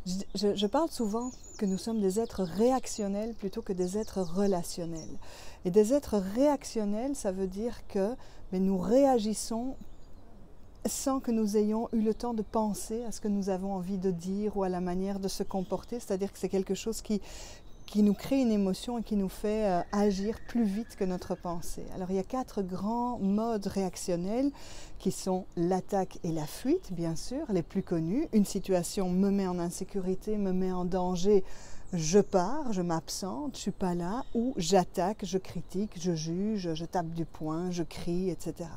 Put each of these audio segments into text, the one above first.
Je parle souvent que nous sommes des êtres réactionnels plutôt que des êtres relationnels. Et des êtres réactionnels, ça veut dire que nous réagissons sans que nous ayons eu le temps de penser à ce que nous avons envie de dire ou à la manière de se comporter. C'est-à-dire que c'est quelque chose qui nous crée une émotion et qui nous fait agir plus vite que notre pensée. Alors il y a 4 grands modes réactionnels qui sont l'attaque et la fuite, bien sûr, les plus connus. Une situation me met en insécurité, me met en danger, je pars, je m'absente, je ne suis pas là, ou j'attaque, je critique, je juge, je tape du poing, je crie, etc.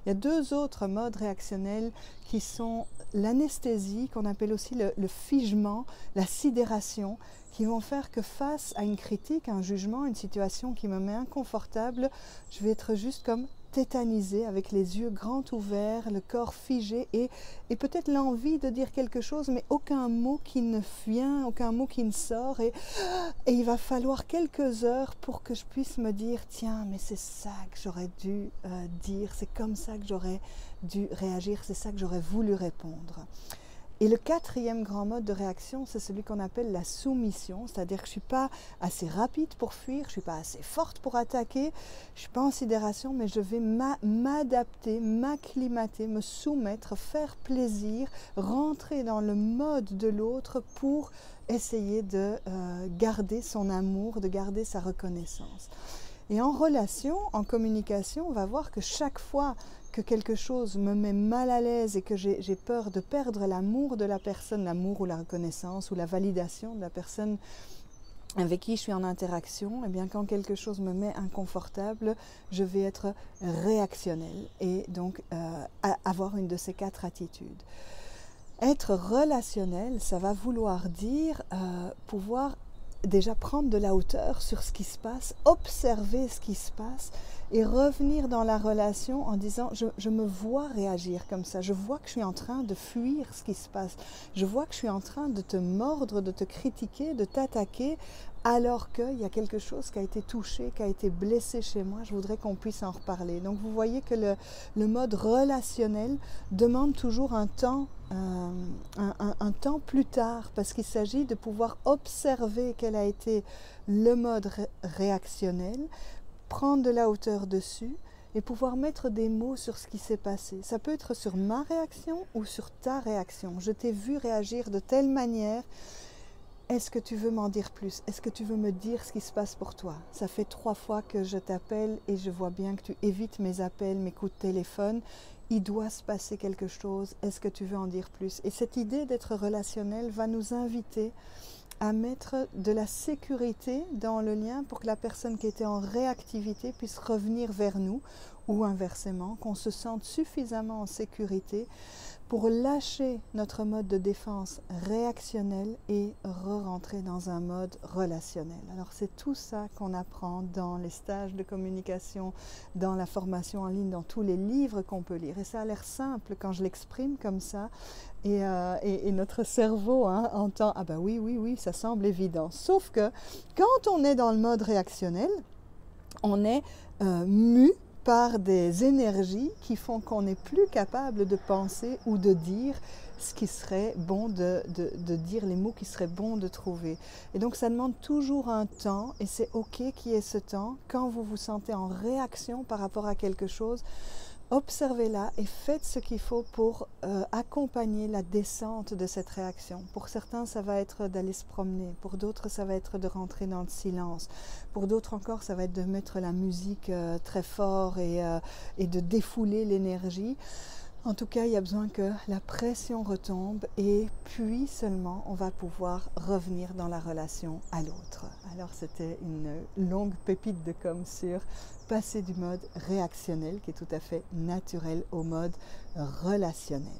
Il y a 2 autres modes réactionnels qui sont l'anesthésie, qu'on appelle aussi le figement, la sidération, qui vont faire que face à une critique, un jugement, une situation qui me met inconfortable, je vais être juste comme tétanisée, avec les yeux grands ouverts, le corps figé et peut-être l'envie de dire quelque chose, mais aucun mot qui ne vient, aucun mot qui ne sort. Et il va falloir quelques heures pour que je puisse me dire, tiens, mais c'est ça que j'aurais dû dire, c'est comme ça que j'aurais dû réagir, c'est ça que j'aurais voulu répondre. Et le 4e grand mode de réaction, c'est celui qu'on appelle la soumission, c'est-à-dire que je ne suis pas assez rapide pour fuir, je ne suis pas assez forte pour attaquer, je ne suis pas en sidération, mais je vais m'adapter, m'acclimater, me soumettre, faire plaisir, rentrer dans le mode de l'autre pour essayer de garder son amour, de garder sa reconnaissance. Et en relation, en communication, on va voir que chaque fois que quelque chose me met mal à l'aise et que j'ai peur de perdre l'amour de la personne, l'amour ou la reconnaissance ou la validation de la personne avec qui je suis en interaction, eh bien quand quelque chose me met inconfortable, je vais être réactionnelle et donc avoir une de ces 4 attitudes. Être relationnel, ça va vouloir dire pouvoir déjà prendre de la hauteur sur ce qui se passe, observer ce qui se passe et revenir dans la relation en disant je me vois réagir comme ça, je vois que je suis en train de fuir ce qui se passe, je vois que je suis en train de te mordre, de te critiquer, de t'attaquer alors qu'il y a quelque chose qui a été touché, qui a été blessé chez moi, je voudrais qu'on puisse en reparler. Donc vous voyez que le mode relationnel demande toujours un temps plus tard, parce qu'il s'agit de pouvoir observer quel a été le mode réactionnel, prendre de la hauteur dessus et pouvoir mettre des mots sur ce qui s'est passé. Ça peut être sur ma réaction ou sur ta réaction. Je t'ai vu réagir de telle manière. Est-ce que tu veux m'en dire plus? Est-ce que tu veux me dire ce qui se passe pour toi? Ça fait 3 fois que je t'appelle et je vois bien que tu évites mes appels, mes coups de téléphone. Il doit se passer quelque chose. Est-ce que tu veux en dire plus? Et cette idée d'être relationnel va nous inviter à mettre de la sécurité dans le lien pour que la personne qui était en réactivité puisse revenir vers nous ou inversement, qu'on se sente suffisamment en sécurité pour lâcher notre mode de défense réactionnel et re-rentrer dans un mode relationnel. Alors c'est tout ça qu'on apprend dans les stages de communication, dans la formation en ligne, dans tous les livres qu'on peut lire. Et ça a l'air simple quand je l'exprime comme ça. Et notre cerveau entend « Ah ben oui, ça semble évident ». Sauf que quand on est dans le mode réactionnel, on est mu par des énergies qui font qu'on n'est plus capable de penser ou de dire ce qui serait bon de dire, les mots qui seraient bons de trouver. Et donc ça demande toujours un temps et c'est ok qu'il y ait ce temps. Quand vous vous sentez en réaction par rapport à quelque chose, observez-la et faites ce qu'il faut pour accompagner la descente de cette réaction. Pour certains, ça va être d'aller se promener. Pour d'autres, ça va être de rentrer dans le silence. Pour d'autres encore, ça va être de mettre la musique très fort et de défouler l'énergie. En tout cas, il y a besoin que la pression retombe et puis seulement on va pouvoir revenir dans la relation à l'autre. Alors c'était une longue pépite de com sur passer du mode réactionnel qui est tout à fait naturel au mode relationnel.